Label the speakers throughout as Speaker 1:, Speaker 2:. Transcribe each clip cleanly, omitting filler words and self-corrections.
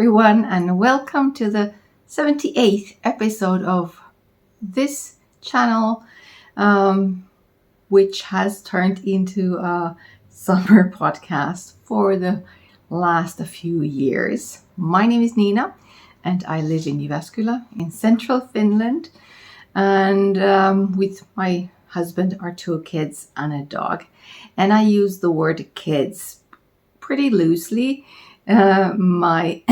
Speaker 1: everyone, and welcome to the 78th episode of this channel, which has turned into a summer podcast for the last few years. My name is Niina, and I live in Jyväskylä in central Finland, and with my husband, our two kids, and a dog. And I use the word kids pretty loosely. My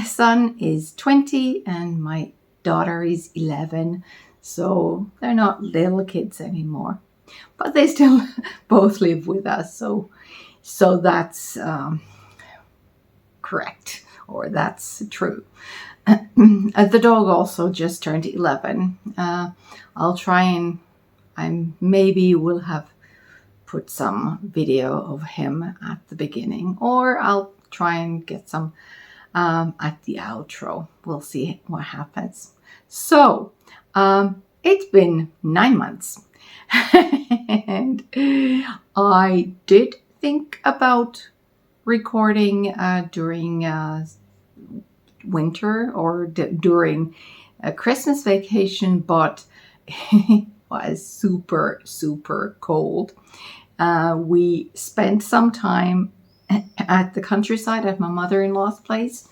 Speaker 1: son is 20 and my daughter is 11, so they're not little kids anymore, but they still both live with us, so that's correct, or that's true. The dog also just turned 11. I'll try and I maybe will have put some video of him at the beginning, or I'll try and get some at the outro. We'll see what happens. So it's been 9 months and I did think about recording during winter or during a Christmas vacation, but it was super cold. We spent some time at the countryside at my mother-in-law's place,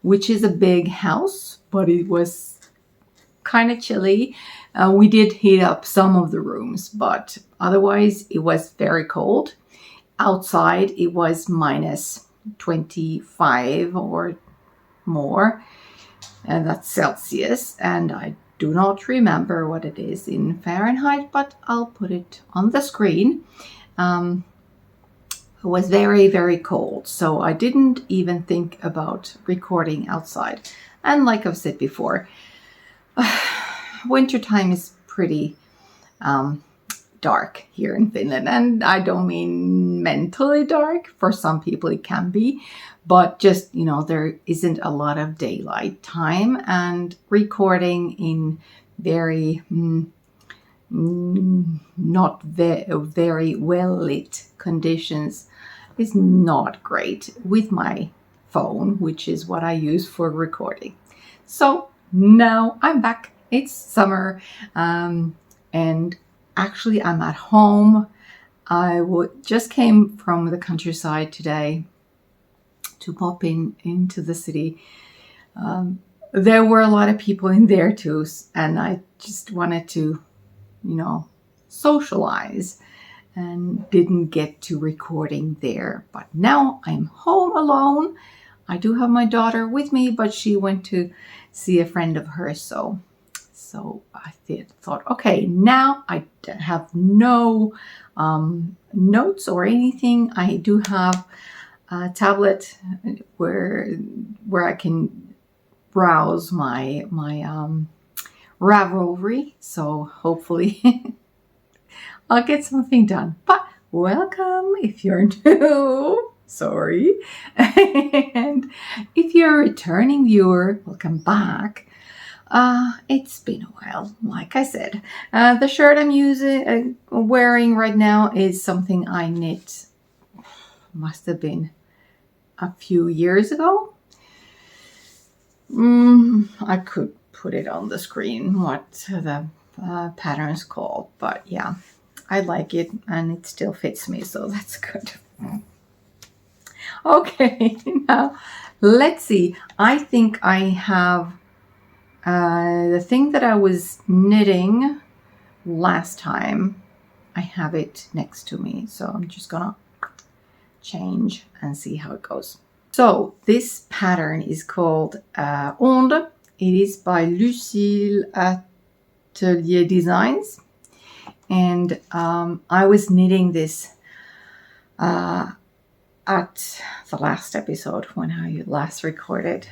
Speaker 1: which is a big house, but it was kind of chilly. We did heat up some of the rooms, but otherwise it was very cold. Outside it was minus 25 or more, and that's Celsius, and I do not remember what it is in Fahrenheit, but I'll put it on the screen. It was very cold, so I didn't even think about recording outside. And like I've said before, wintertime is pretty dark here in Finland, and I don't mean mentally dark. For some people it can be, but just, there isn't a lot of daylight time, and recording in very not very well lit conditions is not great with my phone, which is what I use for recording. So now I'm back. It's summer, and actually I'm at home. I just came from the countryside today to pop into the city. There were a lot of people in there too, and I just wanted to socialize and didn't get to recording there. But now I'm home alone. I do have my daughter with me, but she went to see a friend of hers, so I thought, okay, now I have no notes or anything. I do have a tablet where I can browse my Ravelry, so hopefully I'll get something done. But welcome if you're new, sorry, and if you're a returning viewer, welcome back. It's been a while, like I said. The shirt I'm wearing right now is something I knit, must have been a few years ago. I could put it on the screen what the pattern's called, but yeah, I like it and it still fits me, so that's good. Okay, now let's see. I think I have the thing that I was knitting last time. I have it next to me, so I'm just gonna change and see how it goes. So this pattern is called Onde. It is by Lucille Atelier Designs, and I was knitting this at the last episode when I last recorded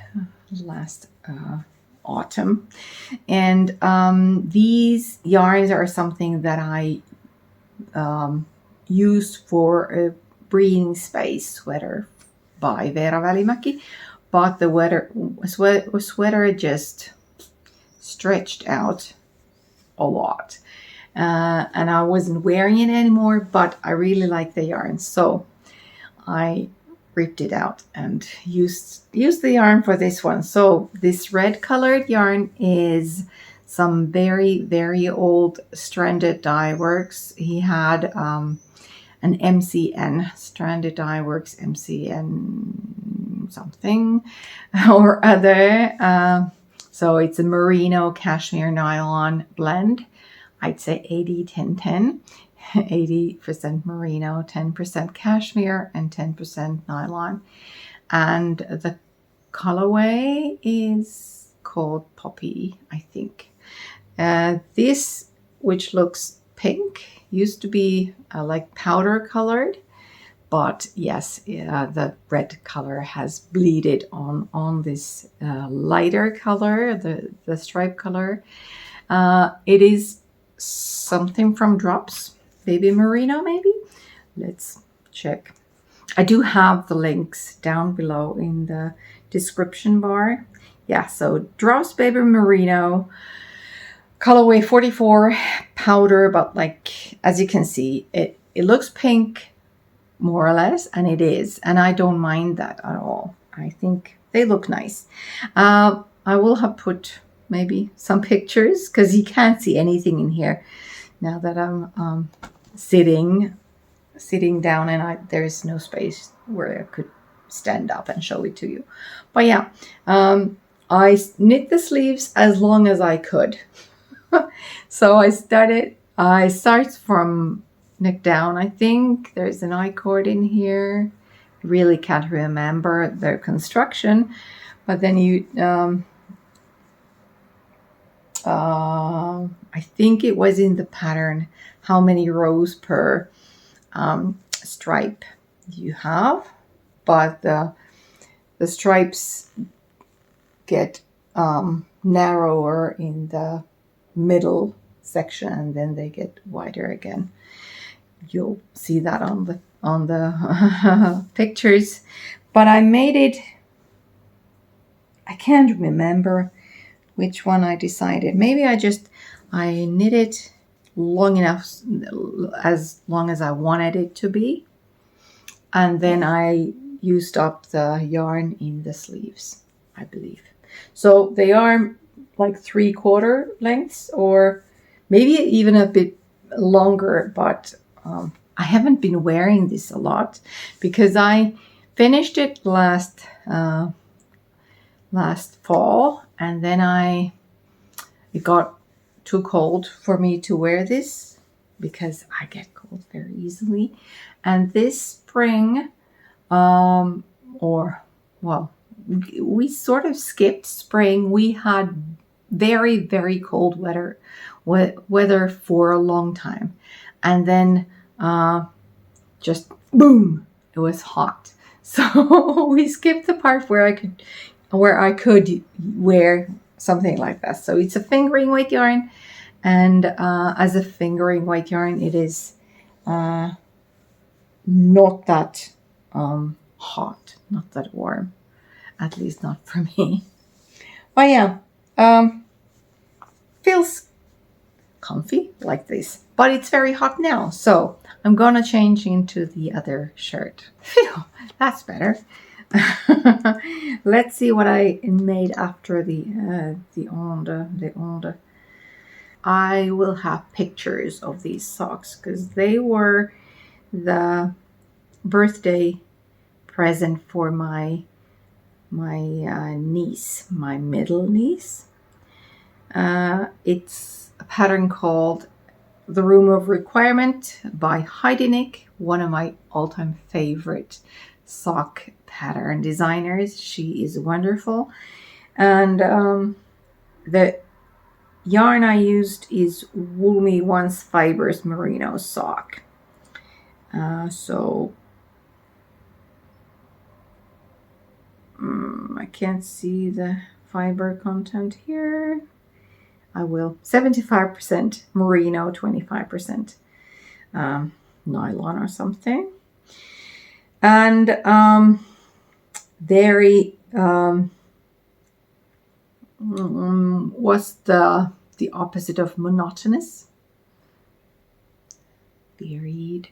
Speaker 1: last autumn, and these yarns are something that I used for a breathing space sweater by Veera Välimäki, but the sweater just stretched out a lot, and I wasn't wearing it anymore, but I really like the yarn, so I ripped it out and used the yarn for this one. So this red colored yarn is some very, very old stranded Dyeworks. He had an MCN, stranded Dyeworks MCN something or other. So it's a merino cashmere nylon blend. I'd say 80-10-10. 80% merino, 10% cashmere, and 10% nylon. And the colorway is called Poppy, I think. This, which looks pink, used to be like powder colored, but yes, the red color has bleeded on this lighter color, the stripe color. It is something from Drops. Baby merino, maybe? Let's check. I do have the links down below in the description bar. Yeah, so Drops Baby Merino, colorway 44, powder, but like, as you can see, it looks pink, more or less, and it is. And I don't mind that at all. I think they look nice. I will have put maybe some pictures, because you can't see anything in here now that I'm sitting down, and there's no space where I could stand up and show it to you. But yeah, I knit the sleeves as long as I could. So I start from neck down. I think there's an I-cord in here. I really can't remember their construction, but then you I think it was in the pattern how many rows per stripe you have, but the stripes get narrower in the middle section, and then they get wider again. You'll see that on the pictures, but I made it, I can't remember which one I decided. Maybe I knit it long enough, as long as I wanted it to be, and then I used up the yarn in the sleeves, I believe. So they are like 3/4 lengths, or maybe even a bit longer, but I haven't been wearing this a lot because I finished it last fall, and then it got too cold for me to wear this because I get cold very easily. And this spring, we sort of skipped spring. We had very, very cold weather for a long time, and then just boom, it was hot. So we skipped the part where I could wear something like that. So it's a fingering weight yarn, and as a fingering weight yarn, it is not that hot, not that warm, at least not for me. But yeah, feels comfy like this, but it's very hot now, so I'm gonna change into the other shirt. Phew, that's better. Let's see what I made after the onde. I will have pictures of these socks because they were the birthday present for my niece, my middle niece. It's a pattern called The Room of Requirement by Heidi Nick, one of my all-time favorite sock pattern designers. She is wonderful. And the yarn I used is Wool Me Once Fibers Merino sock. So I can't see the fiber content here. I will. 75% merino, 25% nylon or something. And very what's the opposite of monotonous? Varied.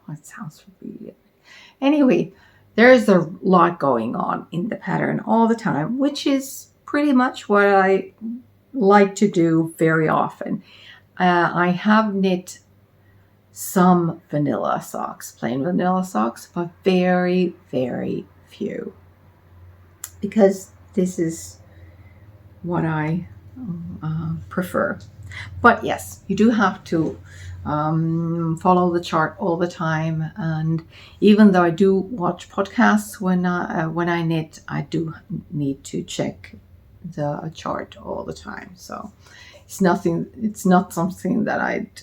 Speaker 1: Oh, it sounds weird. Anyway, there's a lot going on in the pattern all the time, which is pretty much what I like to do very often. I have knit some vanilla socks, plain vanilla socks, but very, very few, because this is what I prefer. But yes, you do have to follow the chart all the time, and even though I do watch podcasts when I knit, I do need to check the chart all the time. So it's not something that I'd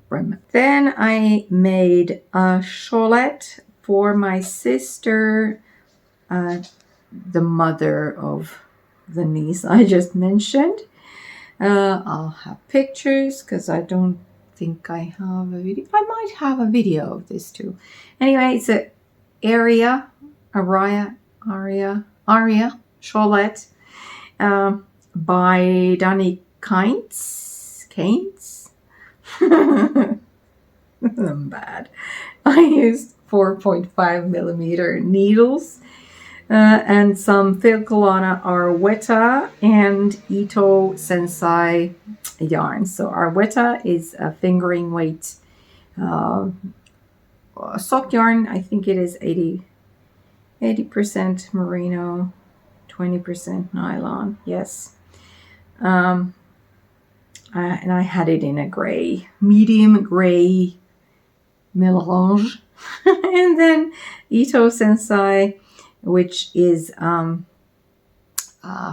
Speaker 1: remember. Then I made a shawlette for my sister, the mother of the niece I just mentioned. I'll have pictures because I don't think I have a video. I might have a video of this too. Anyway, it's a Aria shawlette by Danny Keynes. I'm bad. I used 4.5 millimeter needles and some Filcolana Arwetta and Ito Sensai yarns. So Arwetta is a fingering weight sock yarn. I think it is 80% merino, 20% nylon. Yes. And I had it in a gray, medium gray melange. And then Ito Sensai, which is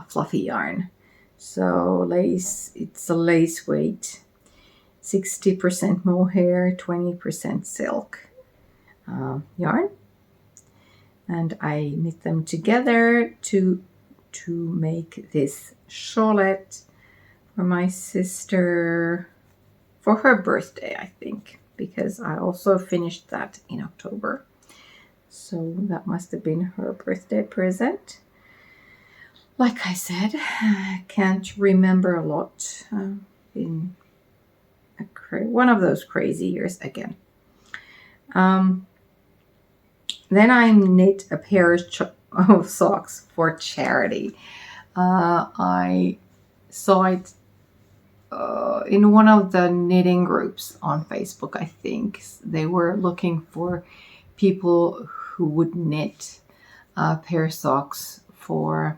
Speaker 1: fluffy yarn. So lace, it's a lace weight, 60% mohair, 20% silk yarn. And I knit them together to make this shawlette for my sister for her birthday, I think, because I also finished that in October. So that must have been her birthday present. Like I said, I can't remember a lot. Been one of those crazy years again. Then I knit a pair of socks for charity. I saw it in one of the knitting groups on Facebook, I think. They were looking for people who would knit a pair of socks for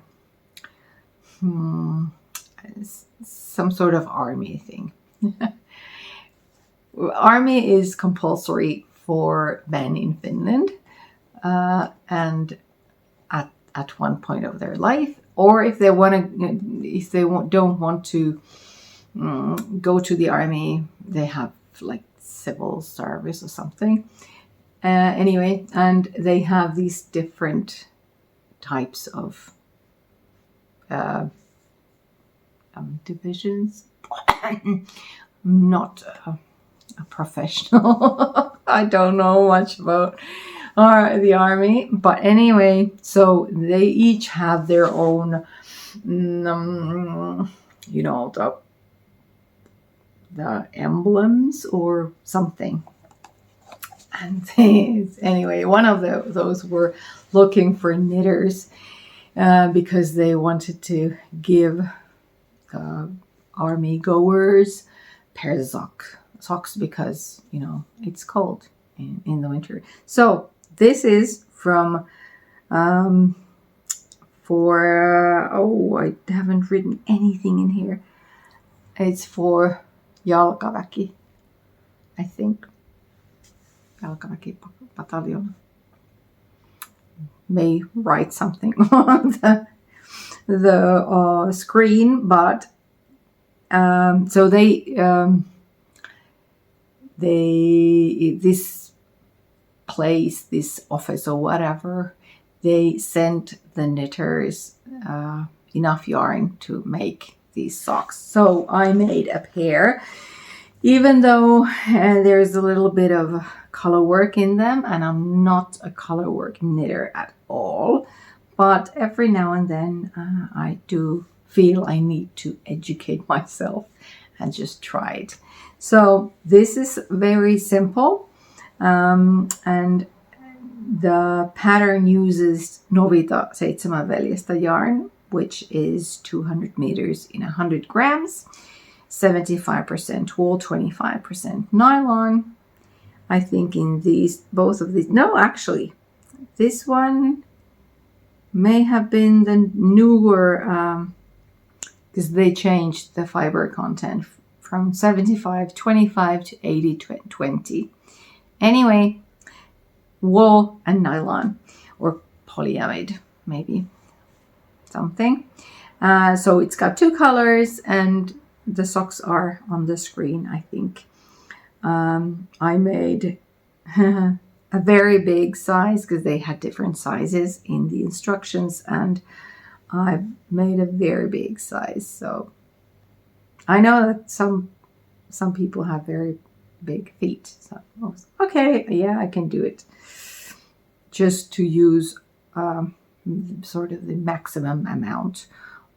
Speaker 1: some sort of army thing. Army is compulsory for men in Finland, and at one point of their life, or if they don't want to go to the army, they have like civil service or something. Anyway, and they have these different types of divisions. I'm not a professional. I don't know much about the army, but anyway, so they each have their own, the emblems or something. And anyway, one of those were looking for knitters because they wanted to give army goers pairs of socks because, it's cold in the winter. So this is from I haven't written anything in here. It's for Jalkaväki, I think. Jalkaväki battalion. May write something on the screen, but so this place, this office or whatever, they sent the knitters enough yarn to make these socks. So I made a pair, even though there's a little bit of color work in them, and I'm not a color work knitter at all, but every now and then I do feel I need to educate myself and just try it. So this is very simple, and The pattern uses Novita veljestä yarn, which is 200 meters in 100 grams, 75% wool, 25% nylon. I think in both of these, no, actually, this one may have been the newer, because they changed the fiber content from 75-25 to 80-20. Anyway, wool and nylon, or polyamide, maybe something. So it's got two colors, and the socks are on the screen, I think. I made a very big size because they had different sizes in the instructions, and I made a very big size. So I know that some people have very big feet. So okay, yeah, I can do it. Just to use sort of the maximum amount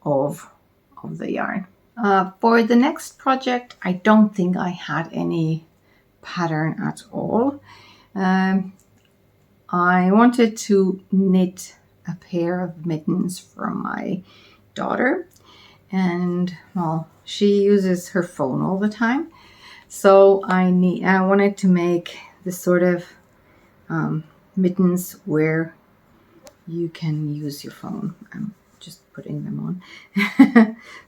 Speaker 1: of the yarn. For the next project, I don't think I had any pattern at all. I wanted to knit a pair of mittens from my daughter, and well, she uses her phone all the time, so I wanted to make this sort of mittens where you can use your phone. I'm just putting them on.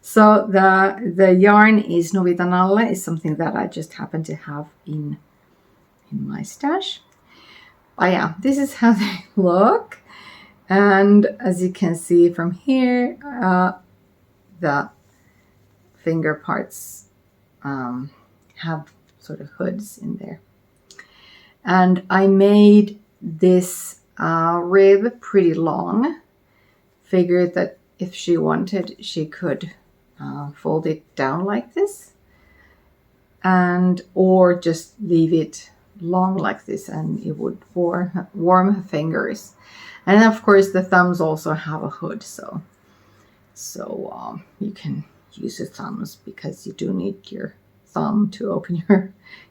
Speaker 1: So the yarn is Novita Nalle, is something that I just happen to have in my stash. But yeah, this is how they look. And as you can see from here, the finger parts have sort of hoods in there. And I made this rib pretty long. Figured that if she wanted, she could fold it down like this, or just leave it long like this, and it would warm her fingers. And of course the thumbs also have a hood, so you can use your thumbs, because you do need your thumb to open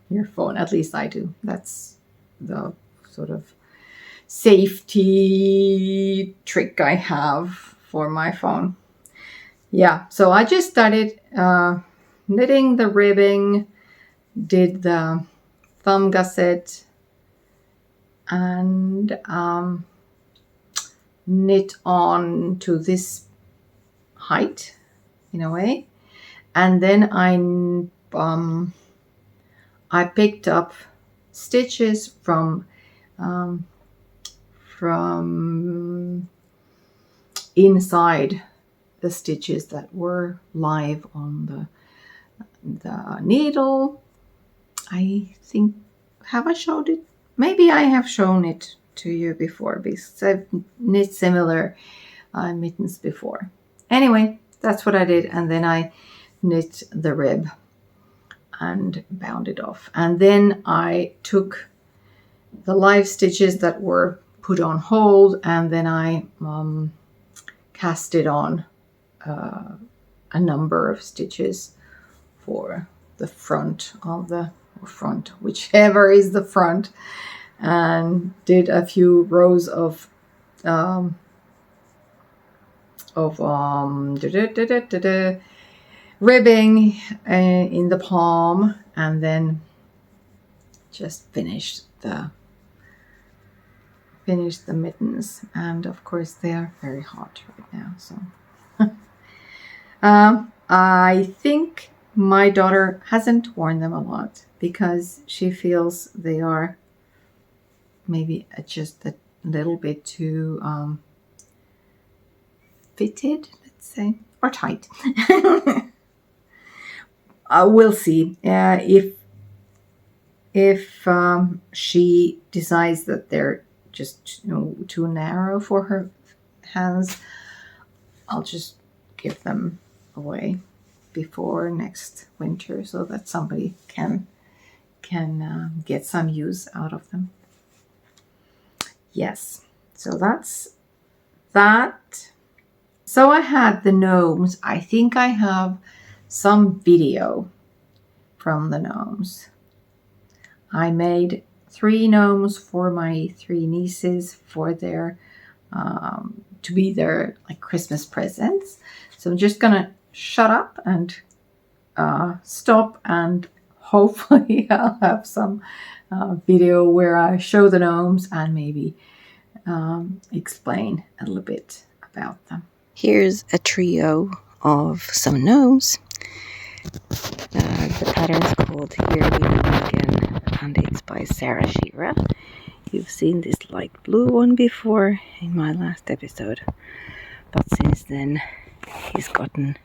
Speaker 1: your phone. At least I do. That's the sort of safety trick I have for my phone. Yeah, so I just started knitting the ribbing, did the thumb gusset, and knit on to this height in a way, and then I picked up stitches from inside the stitches that were live on the needle. I think, have I showed it? Maybe I have shown it to you before, because I've knit similar mittens before. Anyway, that's what I did, and then I knit the rib and bound it off, and then I took the live stitches that were put on hold, and then I casted on a number of stitches for the front of front, whichever is the front, and did a few rows of ribbing in the palm, and then just finished the mittens. And of course they are very hot right now, so I think my daughter hasn't worn them a lot, because she feels they are maybe just a little bit too fitted, let's say, or tight. We'll see if she decides that they're just too narrow for her hands. I'll just give them away before next winter, so that somebody can get some use out of them. Yes, so that's that. So I had the gnomes. I think I have some video from the gnomes. I made 3 gnomes for my 3 nieces for their to be their like Christmas presents. So I'm just gonna shut up and stop, and hopefully I'll have some video where I show the gnomes and maybe explain a little bit about them.
Speaker 2: Here's a trio of some gnomes. The pattern's called Yearly Again, and it's by Sarah Shearer. You've seen this light blue one before in my last episode, but since then he's gotten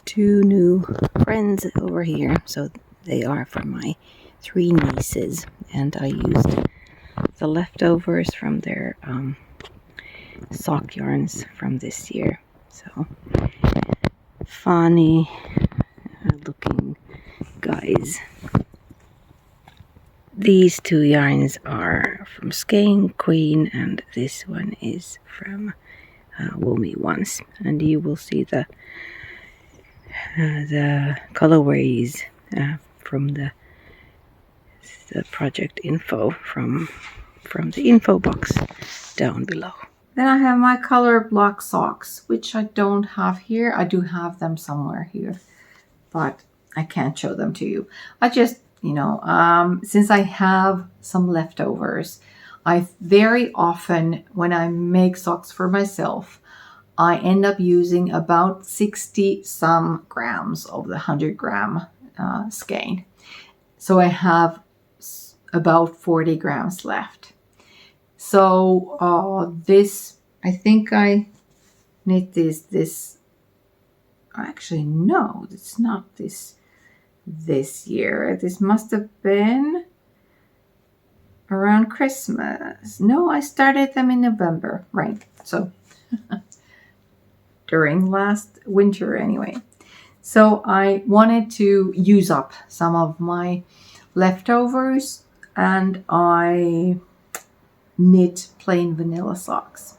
Speaker 2: 2 new friends over here, so they are for my 3 nieces, and I used the leftovers from their sock yarns from this year. So funny looking guys. These 2 yarns are from Skein Queen, and this one is from Woolmy Ones, and you will see the colorways from the project info from the info box down below.
Speaker 1: Then I have my color block socks, which I don't have here. I do have them somewhere here, but I can't show them to you. I just, since I have some leftovers, I very often, when I make socks for myself, I end up using about 60 some grams of the 100 gram skein. So I have about 40 grams left. So this, I think I knit this, actually no, it's not this year. This must have been around Christmas. No, I started them in November, right? So during last winter anyway. So I wanted to use up some of my leftovers, and I knit plain vanilla socks.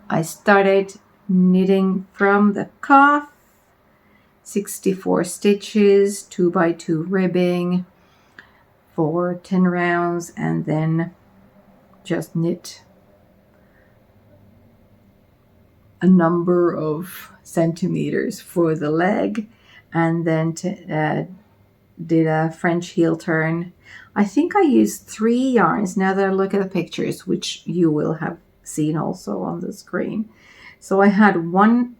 Speaker 1: I started knitting from the cuff, 64 stitches, 2x2 ribbing for 10 rounds, and then just knit a number of centimeters for the leg, and then did a French heel turn. I think I used 3 yarns now that I look at the pictures, which you will have seen also on the screen. So I had one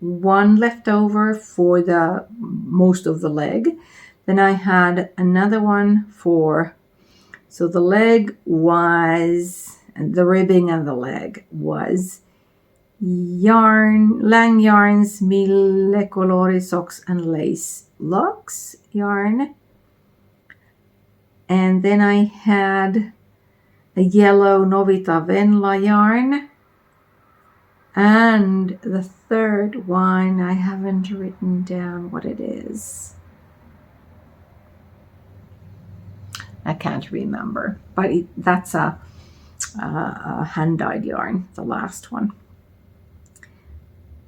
Speaker 1: left over for the most of the leg. Then I had another one so the leg was, the ribbing and the leg was Lang Yarns Mille Colori Socks and Lace Luxe yarn. And then I had a yellow Novita Venla yarn. And the third one, I haven't written down what it is. I can't remember, but that's a hand-dyed yarn, the last one.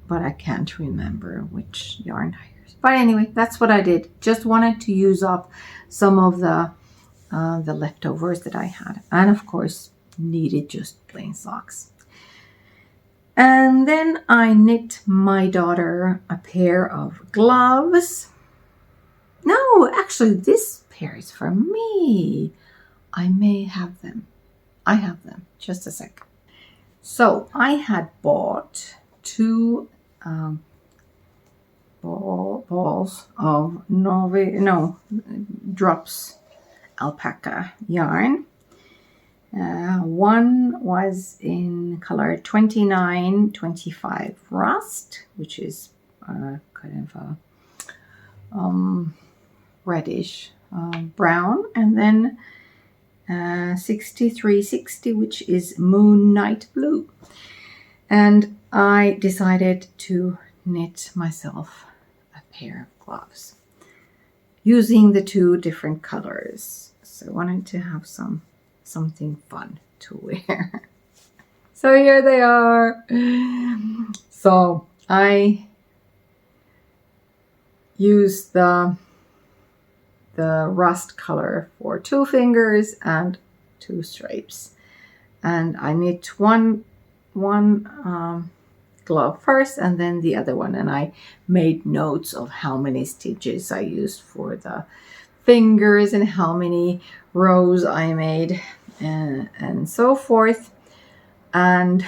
Speaker 1: But I can't remember which yarn I used. But anyway, that's what I did. Just wanted to use up some of the leftovers that I had. And of course, needed just plain socks. And then I knit my daughter a pair of gloves. No, actually, this pair is for me. I may have them. I have them. Just a sec. So I had bought 2 balls of drops alpaca yarn. One was in color 29-25 rust, which is kind of a reddish brown, and then 6360, which is moon night blue. And I decided to knit myself a pair of gloves using the 2 different colors. So I wanted to have something fun to wear. So here they are. So I used the rust color for 2 fingers and 2 stripes. And I knit one glove first and then the other one, and I made notes of how many stitches I used for the fingers and how many rows I made and so forth. And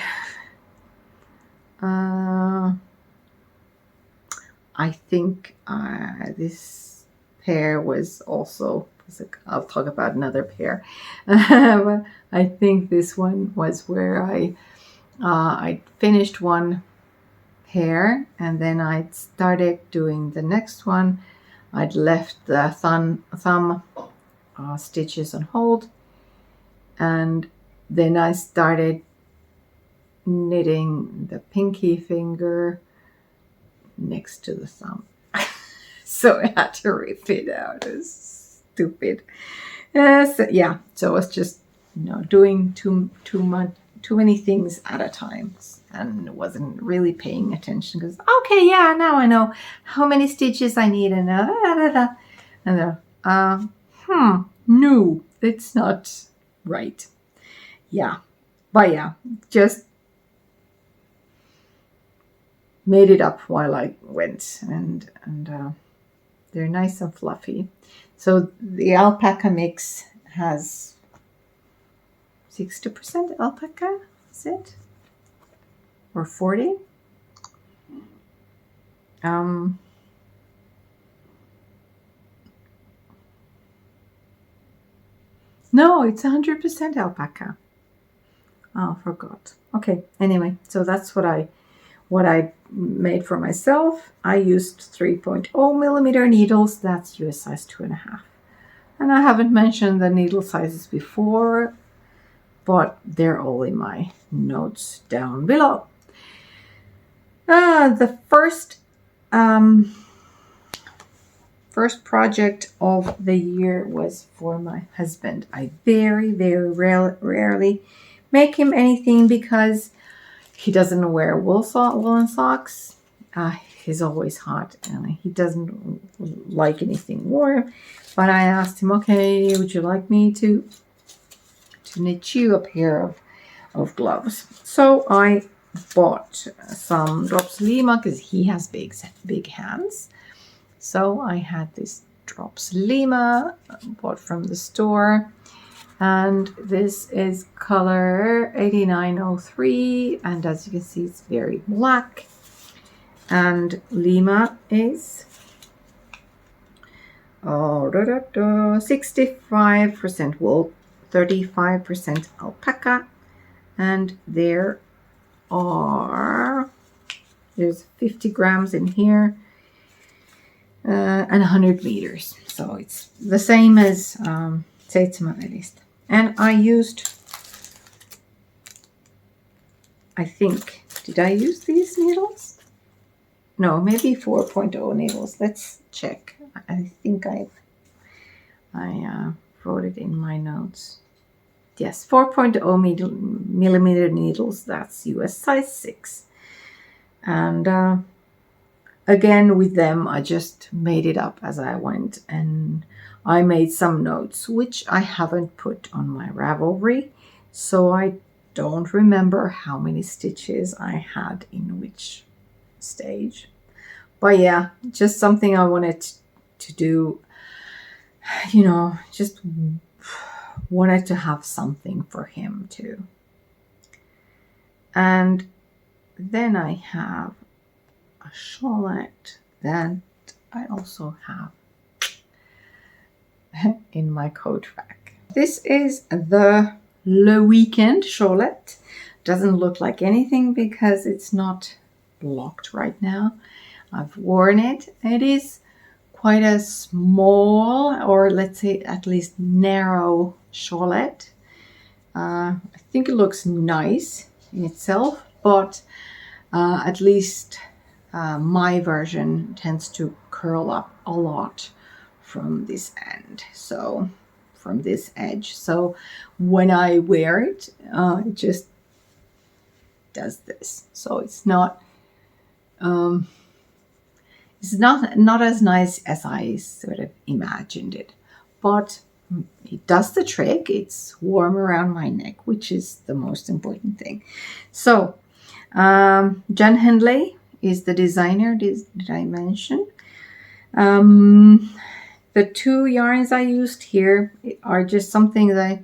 Speaker 1: I think this pair was also, I'll talk about another pair. But I think this one was where I finished one pair and then I started doing the next one. I'd left the thumb stitches on hold, and then I started knitting the pinky finger next to the thumb. So I had to rip it out. It's stupid. So I was just doing too many things at a time and wasn't really paying attention because now I know how many stitches I need and no, it's not right. Just made it up while I went, and they're nice and fluffy. So the alpaca mix has 60% alpaca, is it? Or 40? No, it's 100% alpaca. Oh, forgot. Okay, anyway, so that's what I made for myself. I used 3.0 millimeter needles. That's US size 2.5. And I haven't mentioned the needle sizes before, but they're all in my notes down below. The first project of the year was for my husband. I very, very rarely make him anything because he doesn't wear woolen socks. He's always hot and he doesn't like anything warm. But I asked him, okay, would you like me to knit you a pair of gloves? So I bought some drops Lima because he has big hands. So I had this drops Lima bought from the store. And this is color 8903, and as you can see, it's very black. And Lima is 65% wool, 35% alpaca, and there's 50 grams in here and 100 meters. So it's the same as veljestä. And I used, I think, did I use these needles? No, maybe 4.0 needles. Let's check. I think I wrote it in my notes. Yes, 4.0 millimeter needles. That's US size 6. And again, with them, I just made it up as I went, and I made some notes, which I haven't put on my Ravelry, so I don't remember how many stitches I had in which stage. But yeah, just something I wanted to do, just wanted to have something for him too. And then I have a shawlette that I also have in my coat rack. This is the Le Weekend shawlette. Doesn't look like anything because it's not blocked right now. I've worn it. It is quite a small, or let's say at least narrow shawlette. I think it looks nice in itself, but at least my version tends to curl up a lot from this end, so from this edge. So when I wear it, it just does this. So it's not as nice as I sort of imagined it, but it does the trick. It's warm around my neck, which is the most important thing. So Jen Hindley is the designer. Did I mention? The two yarns I used here are just something that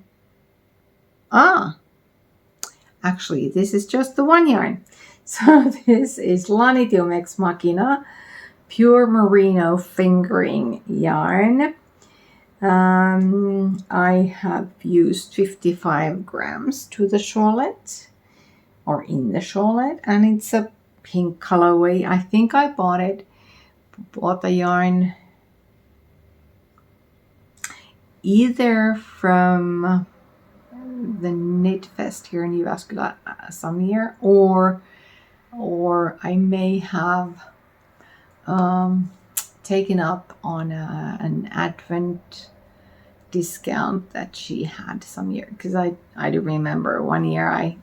Speaker 1: actually this is just the one yarn. So this is Lanitium X Machina pure merino fingering yarn. I have used 55 grams to the shawlette, or in the shawlette, and it's a pink colorway. I think I bought the yarn either from the Knit Fest here in Jyväskylä some year, or I may have taken up on an Advent discount that she had some year, because I do remember one year I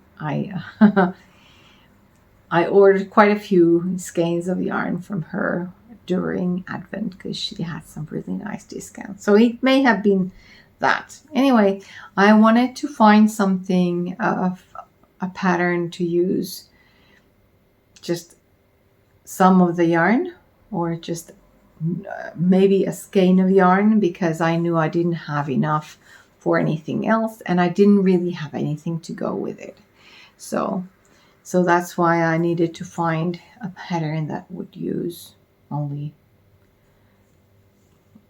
Speaker 1: I ordered quite a few skeins of yarn from her during Advent because she had some really nice discounts. So it may have been that. Anyway, I wanted to find something of a pattern to use, just some of the yarn, or just maybe a skein of yarn, because I knew I didn't have enough for anything else, and I didn't really have anything to go with it. So that's why I needed to find a pattern that would use only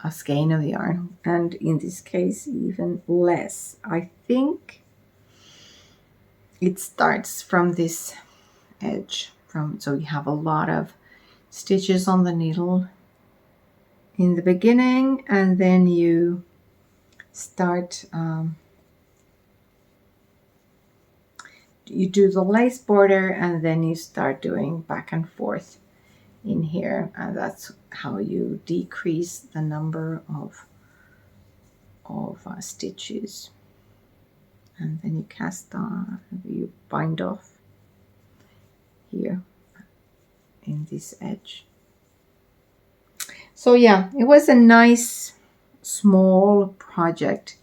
Speaker 1: a skein of yarn, and in this case even less. I think it starts from this edge, so you have a lot of stitches on the needle in the beginning, and then you start you do the lace border, and then you start doing back and forth in here, and that's how you decrease the number of stitches. And then you cast on, you bind off here in this edge. So yeah, it was a nice small project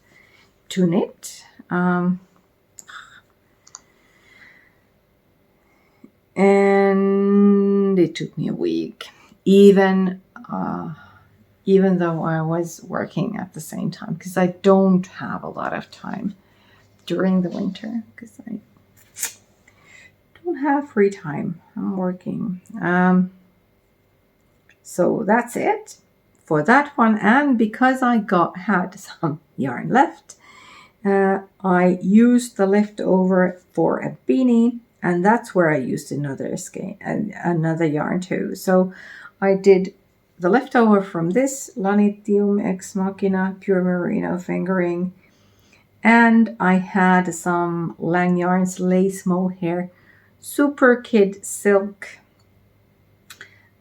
Speaker 1: to knit. And it took me a week, even though I was working at the same time, because I don't have a lot of time during the winter, because I don't have free time. I'm working. So that's it for that one. And because I had some yarn left, I used the leftover for a beanie, and that's where I used another skein and another yarn too. So I did the leftover from this Lanitium X Machina pure merino fingering, and I had some Lang Yarns lace mohair super kid silk,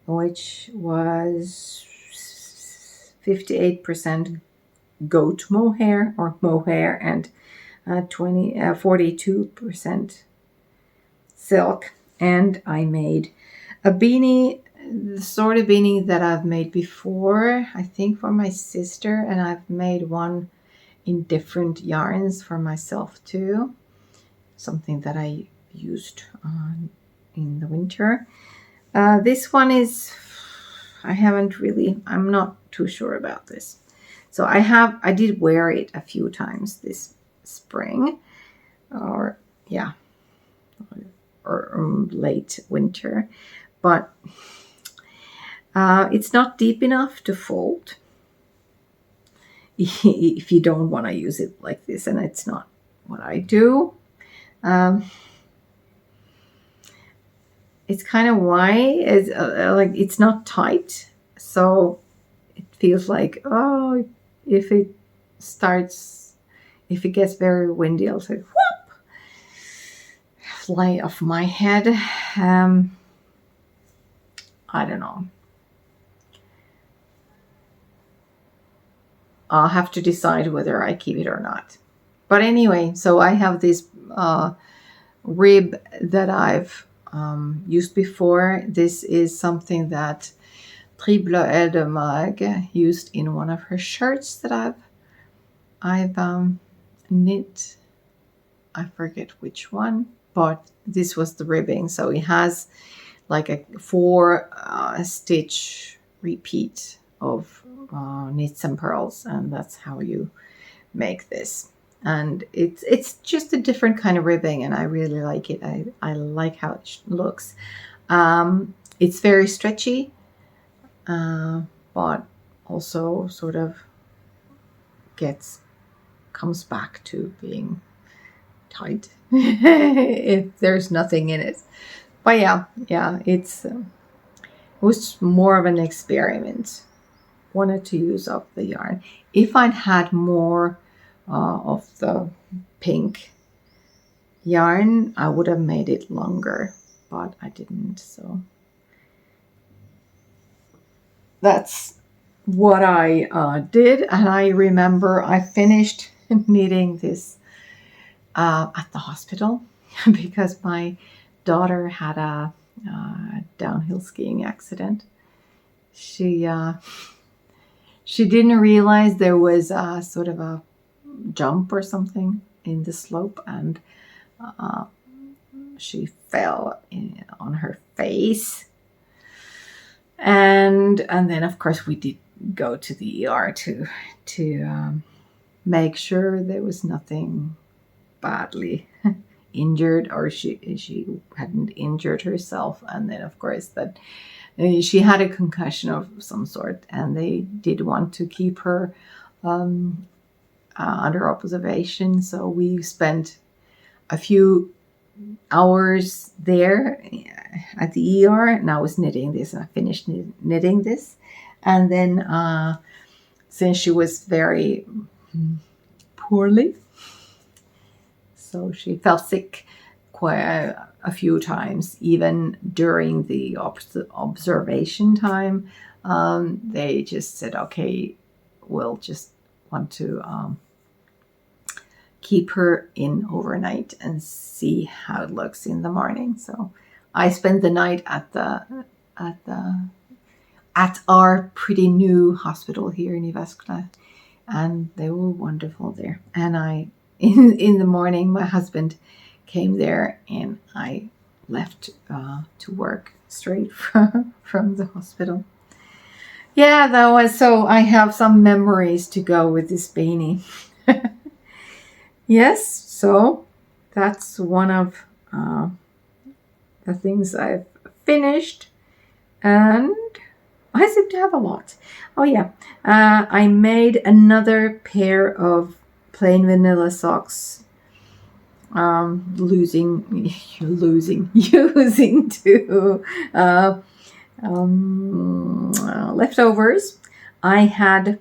Speaker 1: which was 58% goat mohair or mohair, and 42% silk. And I made a beanie, the sort of beanie that I've made before, I think for my sister, and I've made one in different yarns for myself too, something that I used in the winter. This one is, I'm not too sure about this. So I did wear it a few times this spring, or late winter, but it's not deep enough to fold if you don't want to use it like this, and it's not what I do. It's kind of wide. It's like it's not tight, so it feels like, oh, if it gets very windy, I'll say whoop, fly off my head. I don't know. I'll have to decide whether I keep it or not. But anyway, so I have this rib that I've used before. This is something that Triple Edemag used in one of her shirts that I've I've knit, I forget which one, but this was the ribbing. So it has like a 4 stitch repeat of knits and purls, and that's how you make this. And it's just a different kind of ribbing, and I really like it. I like how it looks. It's very stretchy, but also sort of comes back to being tight if there's nothing in it. But yeah, it was more of an experiment. Wanted to use up the yarn. If I'd had more of the pink yarn, I would have made it longer, but I didn't. So that's what I did. And I remember I finished knitting this at the hospital because my daughter had a downhill skiing accident. She didn't realize there was a sort of a jump or something in the slope, and she fell on her face. And then of course we did go to the ER to make sure there was nothing badly injured, or she hadn't injured herself. And then of course that she had a concussion of some sort, and they did want to keep her under observation. So we spent a few hours there at the ER, and I was knitting this, and I finished knitting this. And then since she was very poorly, so she fell sick quite a few times, even during the observation time. They just said, okay, we'll just want to keep her in overnight and see how it looks in the morning. So I spent the night at our pretty new hospital here in Jyväskylä, and they were wonderful there. And in the morning, my husband came there, and I left to work straight from the hospital. Yeah, that was, so I have some memories to go with this beanie. Yes, so that's one of the things I've finished, and I seem to have a lot. Oh yeah, I made another pair of plain vanilla socks, using two leftovers. I had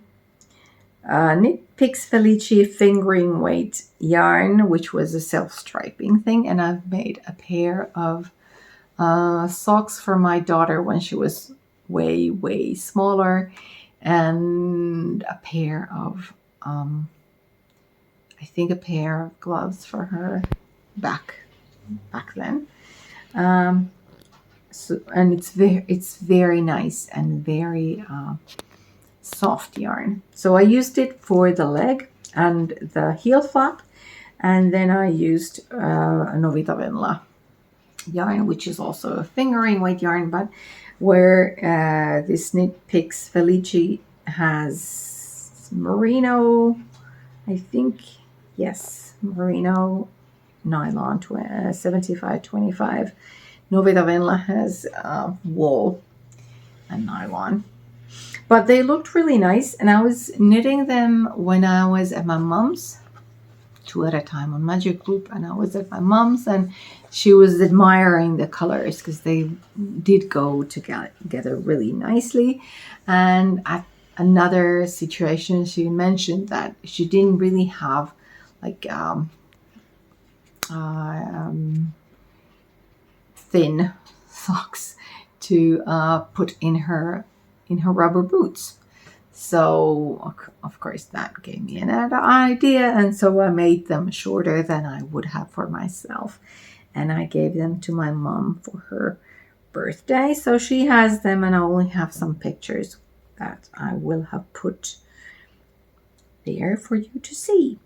Speaker 1: Knit Picks Felici fingering weight yarn, which was a self-striping thing, and I've made a pair of socks for my daughter when she was way smaller, and a pair of I think a pair of gloves for her back then. So, and it's very nice and very soft yarn. So I used it for the leg and the heel flap, and then I used a Novita Venla yarn, which is also a fingering weight yarn, but where this Knit Picks Felici has merino, I think, yes, merino nylon 75-25. Novita Venla has wool and nylon. But they looked really nice, and I was knitting them when I was at my mom's, 2 at a time on Magic Group, and I was at my mom's, and she was admiring the colors because they did go together really nicely. And at another situation, she mentioned that she didn't really have like thin socks to put in her rubber boots. So of course that gave me another idea, and so I made them shorter than I would have for myself, and I gave them to my mom for her birthday. So she has them, and I only have some pictures that I will have put there for you to see.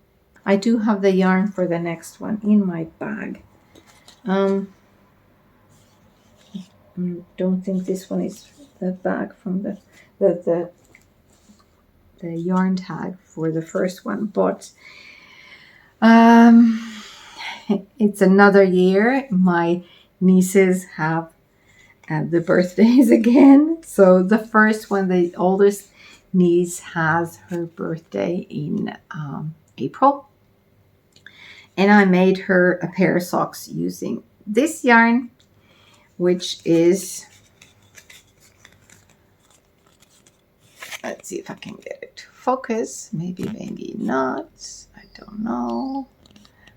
Speaker 1: I do have the yarn for the next one in my bag. Don't think this one is the bag from the yarn tag for the first one, but it's another year. My nieces have the birthdays again. So the first one, the oldest niece, has her birthday in April. And I made her a pair of socks using this yarn, which is, let's see if I can get it to focus. Maybe not. I don't know.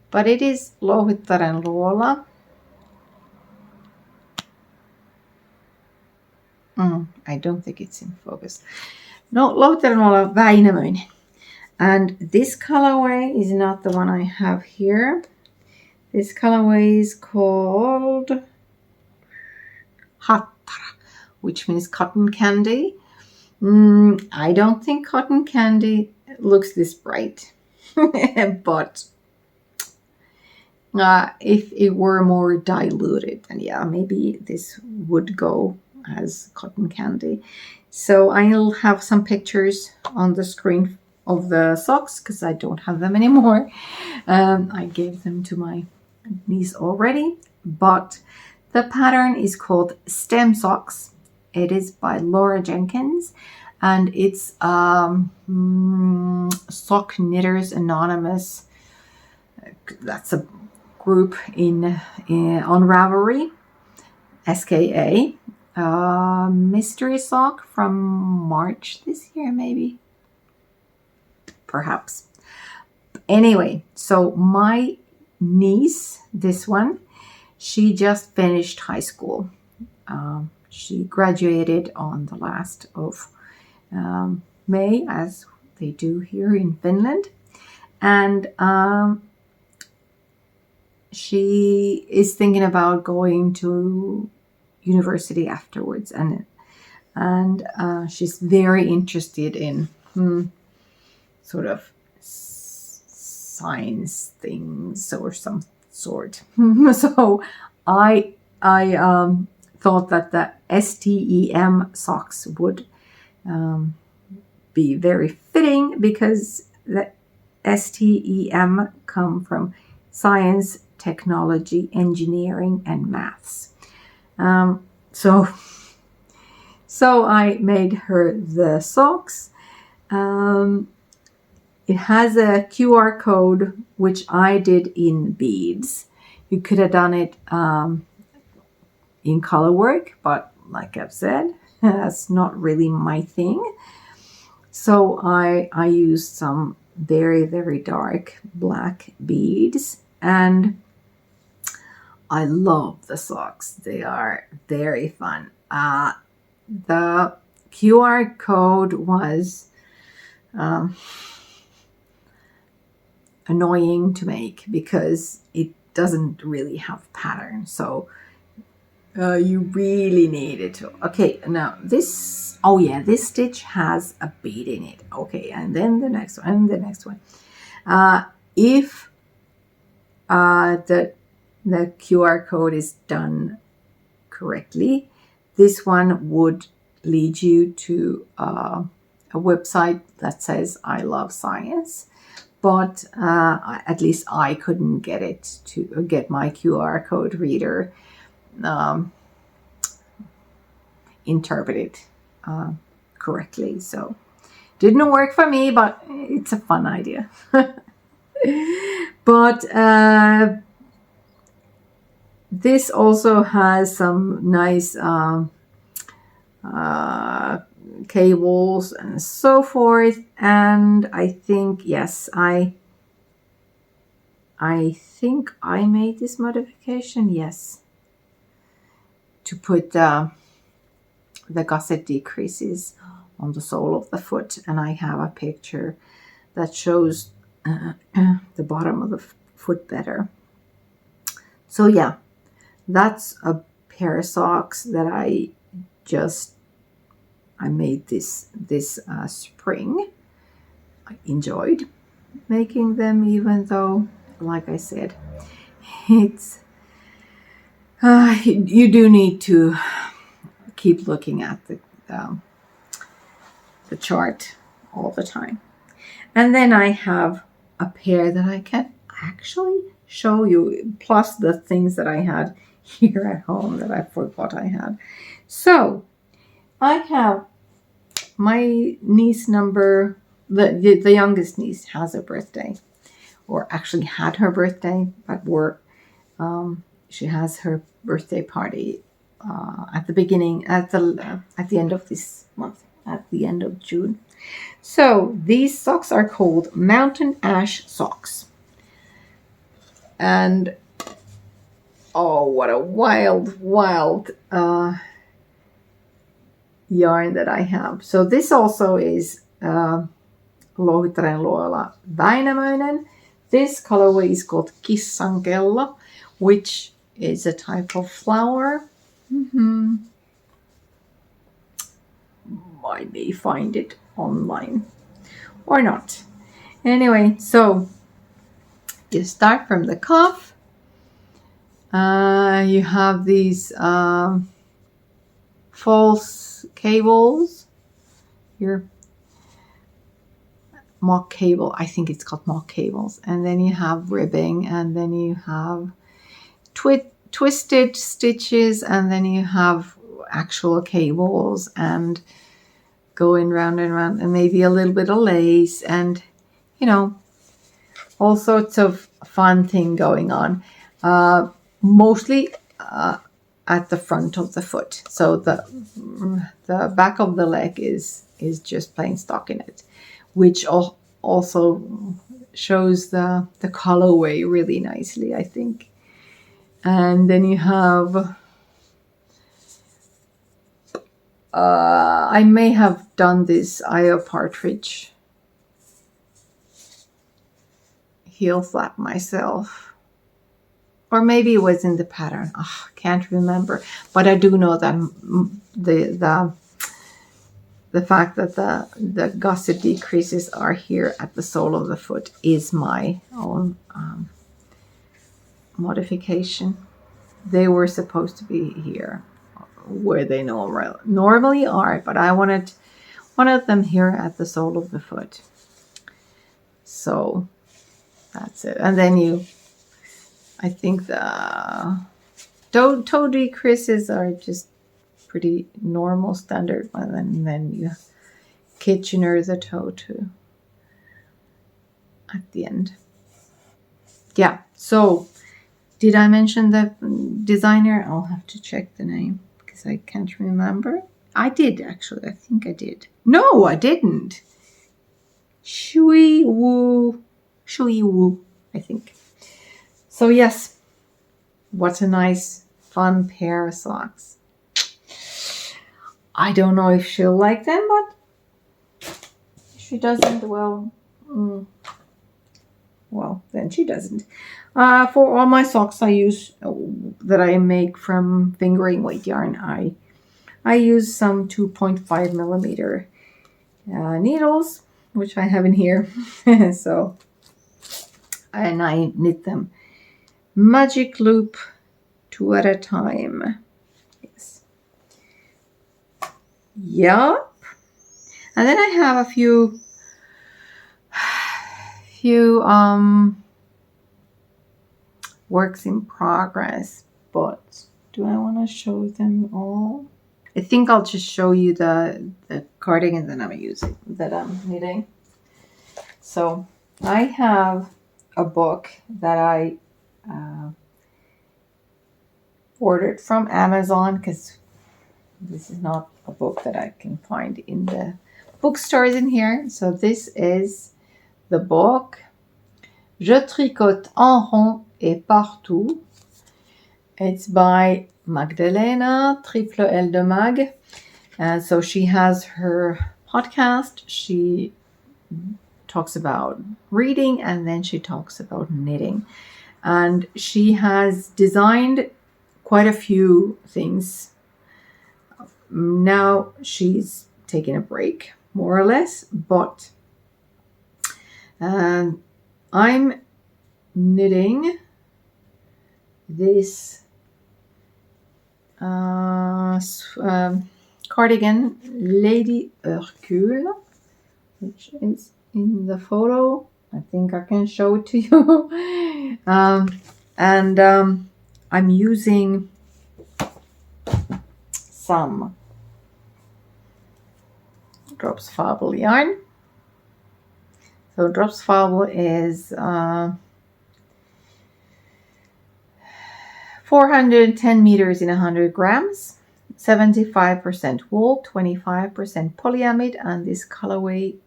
Speaker 1: But it is louhittaren luola. I don't think it's in focus. No, louhittaren luola Väinämöinen. And this colorway is not the one I have here. This colorway is called Hattara, which means cotton candy. I don't think cotton candy looks this bright, but if it were more diluted, then yeah, maybe this would go as cotton candy. So I'll have some pictures on the screen of the socks because I don't have them anymore. I gave them to my niece already, but the pattern is called Stem Socks. It is by Laura Jenkins, and it's Sock Knitters Anonymous. That's a group on Ravelry, SKA. Mystery sock from March this year, maybe. Perhaps. Anyway, so my niece, this one, she just finished high school. She graduated on the last of May, as they do here in Finland. And she is thinking about going to university afterwards. And she's very interested in sort of science things or some sort. So I thought that the STEM socks would be very fitting because the STEM come from science, technology, engineering, and maths. So I made her the socks. It has a QR code, which I did in beads. You could have done it in color work, but like I've said, that's not really my thing. So I used some very, very dark black beads, and I love the socks. They are very fun. The QR code was annoying to make because it doesn't really have pattern. So you really need it to. Okay, now this, oh yeah, this stitch has a bead in it. Okay, and then the next one, and the next one. If the QR code is done correctly, this one would lead you to a website that says I love science, but at least I couldn't get it to get my QR code reader interpreted correctly. So didn't work for me, but it's a fun idea. But this also has some nice cables and so forth. And I think, yes, I think I made this modification, yes, to put the gusset decreases on the sole of the foot. And I have a picture that shows the bottom of the foot better. So yeah, that's a pair of socks that I made this spring. I enjoyed making them, even though, like I said, it's you do need to keep looking at the chart all the time. And then I have a pair that I can actually show you, plus the things that I had here at home that I forgot I had. So I have my niece the youngest niece has a birthday, or actually had her birthday, but she has her birthday party at the end of this month, at the end of June. So these socks are called Mountain Ash socks. And oh, what a wild yarn that I have. So this also is Louhitaren luola Väinämöinen. This colorway is called Kissankello, which is a type of flower. I may find it online or not. Anyway, so you start from the cuff. You have these false cables here. Mock cable, I think it's called mock cables. And then you have ribbing, and then you have twisted stitches, and then you have actual cables and going round and round, and maybe a little bit of lace, and all sorts of fun thing going on. Mostly at the front of the foot. So the back of the leg is just plain stockinette, which also shows the colorway really nicely, I think. And then you have I may have done this Io Partridge heel flap myself, or maybe it was in the pattern. Can't remember, but I do know that the fact that the gusset decreases are here at the sole of the foot is my own modification. They were supposed to be here where they normally are, but I wanted one of them here at the sole of the foot. So that's it. And then I think the toe decreases are just pretty normal standard one, and then you Kitchener the toe too at the end. Yeah, so did I mention the designer? I'll have to check the name because I can't remember. I did actually. I think I did. No, I didn't. Shui Wu, I think. So yes, what a nice, fun pair of socks. I don't know if she'll like them, but if she doesn't, well, then she doesn't. For all my socks I use, that I make from fingering weight yarn, I use some 2.5 millimeter needles, which I have in here. So, and I knit them magic loop 2 at a time. Yes. Yup. And then I have a few works in progress, but do I want to show them all? I think I'll just show you the cardigan that I'm knitting. So I have a book that I ordered from Amazon, because this is not a book that I can find in the bookstores in here. So this is the book Je tricote en rond et partout. It's by Magdalena, Triple L de Mag. And so she has her podcast. She talks about reading, and then she talks about knitting. And she has designed quite a few things. Now she's taking a break, more or less, but And I'm knitting this cardigan Lady Hercule, which is in the photo. I think I can show it to you. I'm using some Drops Fabel yarn. So Drops Fabel is 410 meters in 100 grams, 75% wool, 25% polyamide, and this colorway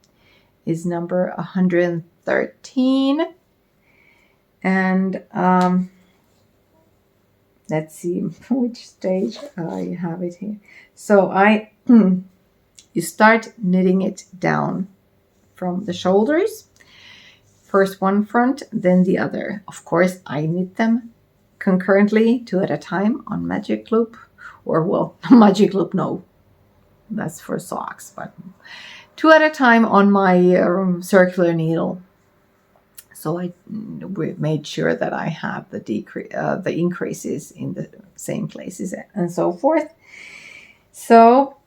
Speaker 1: is number 113. And let's see which stage I have it here. So you start knitting it down from the shoulders. First one front, then the other. Of course, I knit them concurrently, 2 at a time on magic loop, or well, magic loop, no, that's for socks, but 2 at a time on my circular needle. So I made sure that I had the increases in the same places and so forth. So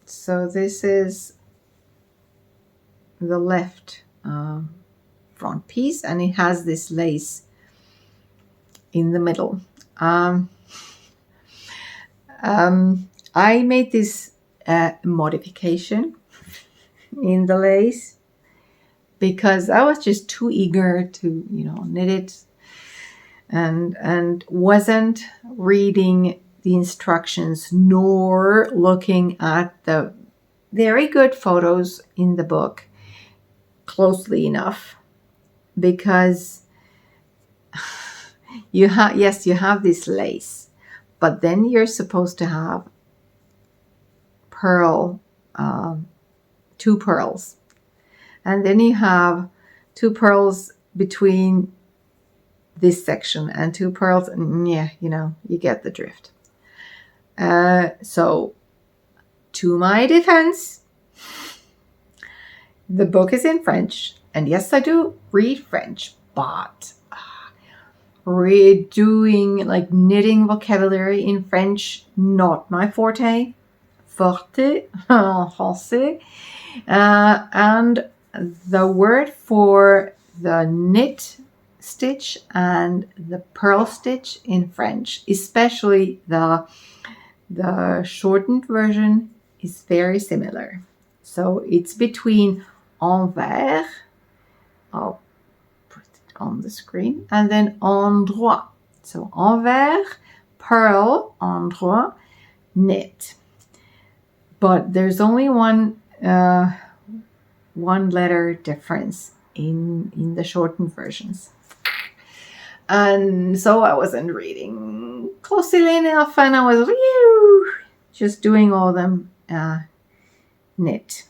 Speaker 1: so this is the left front piece, and it has this lace in the middle. I made this modification in the lace because I was just too eager to, knit it, and wasn't reading the instructions nor looking at the very good photos in the book closely enough, because you have this lace, but then you're supposed to have two pearls, and then you have 2 pearls between this section and 2 pearls, and you get the drift. So to my defense, the book is in French, and yes, I do read French, but doing like knitting vocabulary in French, not my forte. Forte en français. And the word for the knit stitch and the purl stitch in French, especially the shortened version, is very similar. So it's between envers, I'll put it on the screen, and then endroit. So envers, purl, endroit, knit. But there's only one letter difference in the shortened versions. And so I wasn't reading closely enough, and I was just doing all them knit.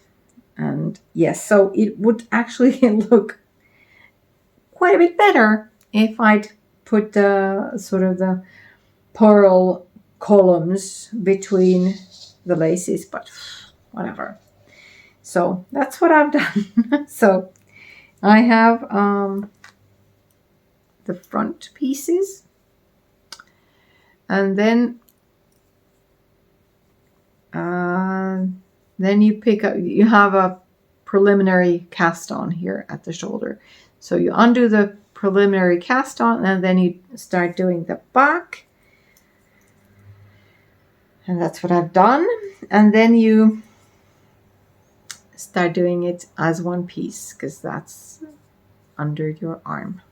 Speaker 1: And yes, so it would actually look quite a bit better if I'd put the sort of the purl columns between the laces, but whatever. So that's what I've done. So I have the front pieces, and then you pick up, you have a preliminary cast on here at the shoulder. So you undo the preliminary cast on, and then you start doing the back. And that's what I've done. And then you start doing it as one piece, because that's under your arm.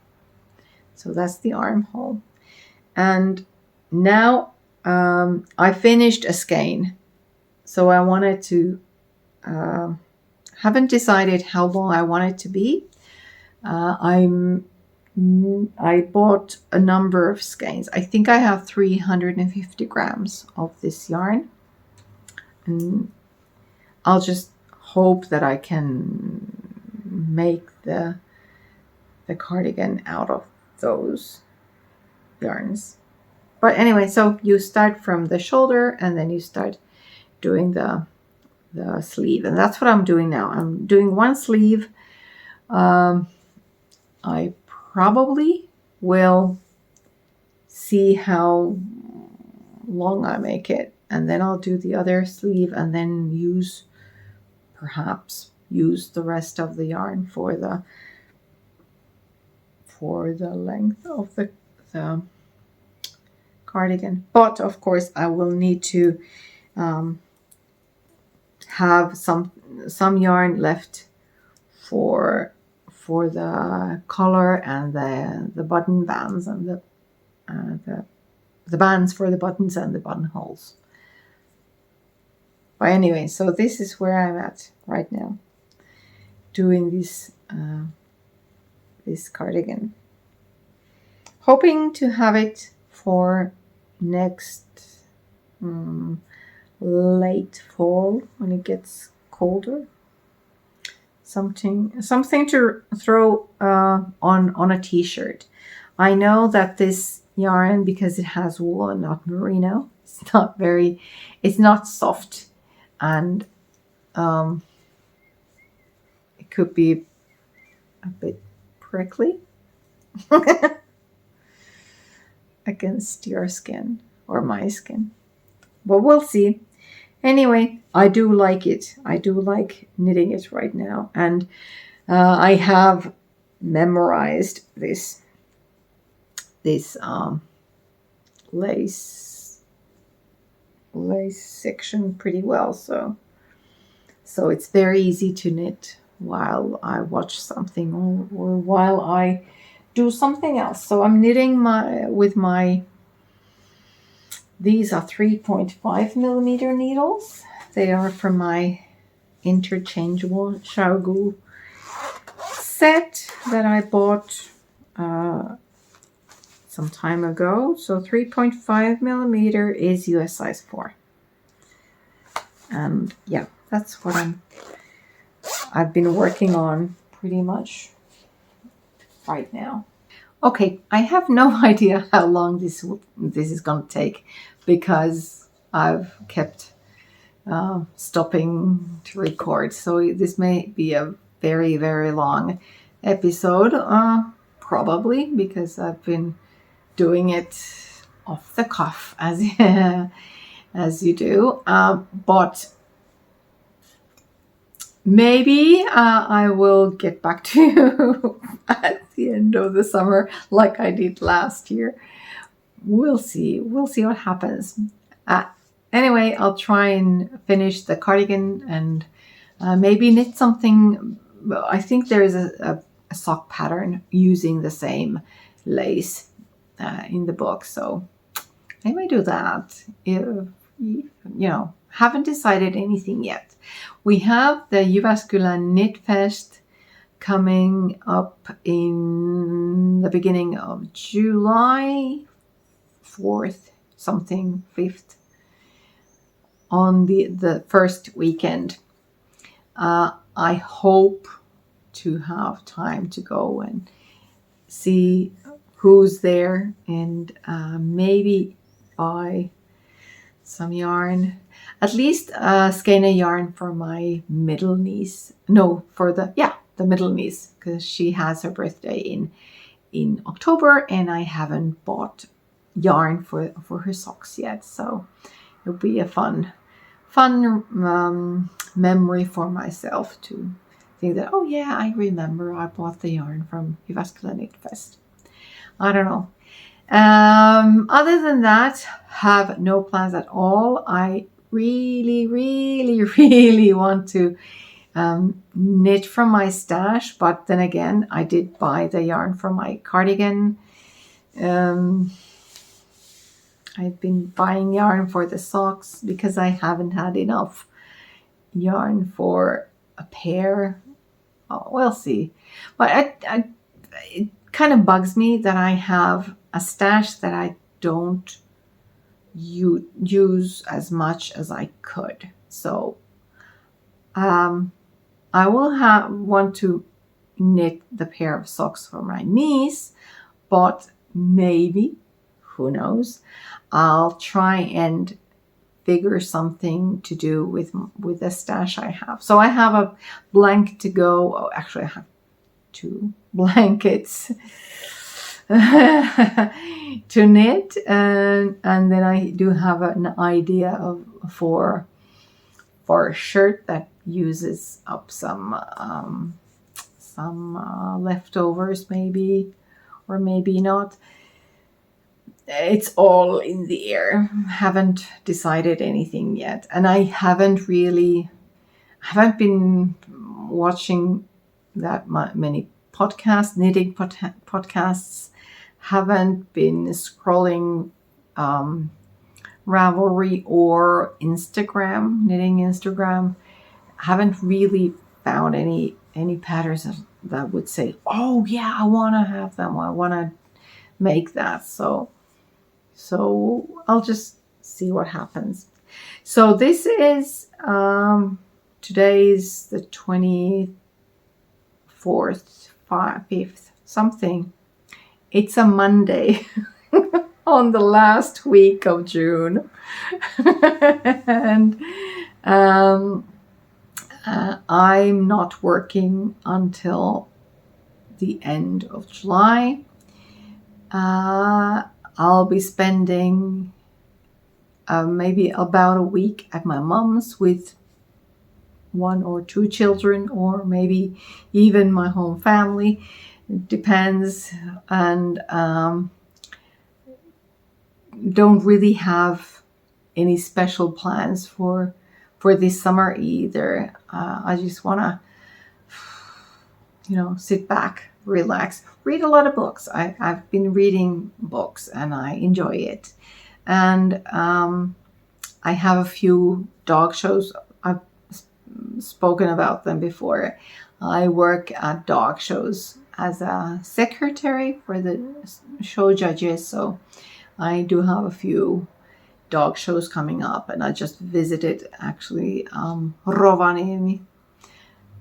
Speaker 1: So that's the armhole. And now I finished a skein. So I wanted to, haven't decided how long I want it to be. I bought a number of skeins. I think I have 350 grams of this yarn. And I'll just hope that I can make the cardigan out of those yarns. But anyway, so you start from the shoulder, and then you start doing the sleeve. And that's what I'm doing now. I'm doing one sleeve. I probably will see how long I make it, and then I'll do the other sleeve and then perhaps use the rest of the yarn for the length of the cardigan. But of course I will need to have some yarn left for the collar and the button bands and the bands for the buttons and the buttonholes. But anyway, so this is where I'm at right now, doing this cardigan. Hoping to have it for next late fall when it gets colder. Something to throw on a t-shirt. I know that this yarn, because it has wool and not merino, it's not soft, and it could be a bit prickly against your skin or my skin, but we'll see. Anyway, I do like it. I do like knitting it right now, and I have memorized this lace section pretty well. So it's very easy to knit while I watch something or while I do something else. So I'm knitting these are 3.5 millimeter needles. They are from my interchangeable Xiaogu set that I bought some time ago. So 3.5 millimeter is US size 4. And yeah, that's what I've been working on pretty much right now. Okay, I have no idea how long this is going to take, because I've kept stopping to record. So this may be a very, very long episode, probably because I've been doing it off the cuff as you do. But maybe I will get back to you at the end of the summer like I did last year. We'll see what happens. Anyway, I'll try and finish the cardigan and maybe knit something. I think there is a sock pattern using the same lace in the book, so I may do that. If, haven't decided anything yet. We have the Jyväskylä Knit Fest coming up in the beginning of July, 4th, something, 5th, on the first weekend. I hope to have time to go and see who's there and maybe buy some yarn, at least Skein yarn for my middle niece. No, for the middle niece, because she has her birthday in October and I haven't bought yarn for her socks yet. So it'll be a fun memory for myself to think that, oh yeah, I remember I bought the yarn from Jyväskylä Knit Fest. I don't know. Other than that, have no plans at all. I really, really, really want to knit from my stash, but then again, I did buy the yarn for my cardigan. I've been buying yarn for the socks because I haven't had enough yarn for a pair. Oh, we'll see. But it kind of bugs me that I have a stash that I don't use as much as I could. So I will want to knit the pair of socks for my niece, but maybe, who knows, I'll try and figure something to do with the stash I have. So I have a blanket to go. Oh, actually, I have 2 blankets to knit, and then I do have an idea for a shirt that uses up some leftovers, maybe, or maybe not. It's all in the air. Haven't decided anything yet, and I haven't been watching that many podcasts, knitting podcasts. Haven't been scrolling Ravelry or Instagram, knitting Instagram. Haven't really found any patterns that would say, oh yeah, I want to have them. I want to make that. So I'll just see what happens. So this is today's the 24th, 5th, something. It's a Monday on the last week of June. And I'm not working until the end of July. I'll be spending maybe about a week at my mom's with 1 or 2 children, or maybe even my home family. It depends. And don't really have any special plans for this summer either. I just want to, sit back, relax, read a lot of books. I've been reading books and I enjoy it. And I have a few dog shows. I've spoken about them before. I work at dog shows as a secretary for the show judges. So I do have a few dog shows coming up, and I just visited actually Rovaniemi.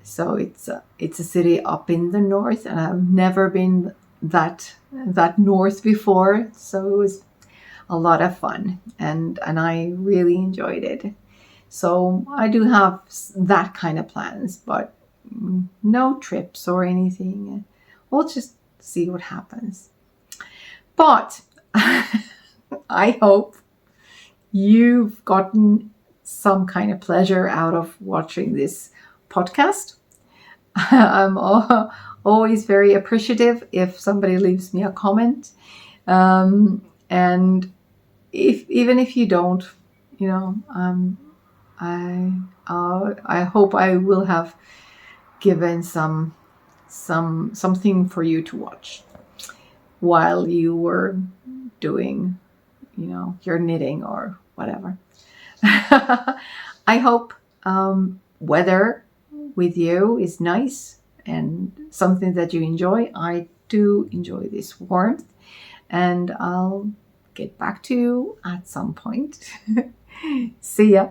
Speaker 1: So it's a city up in the north, and I've never been that north before. So it was a lot of fun, and I really enjoyed it. So I do have that kind of plans, but no trips or anything. We'll just see what happens. But I hope you've gotten some kind of pleasure out of watching this podcast. I'm always very appreciative if somebody leaves me a comment. And even if you don't, I hope I will have given something for you to watch while you were doing, your knitting or whatever. I hope weather with you is nice and something that you enjoy. I do enjoy this warmth, and I'll get back to you at some point. See ya.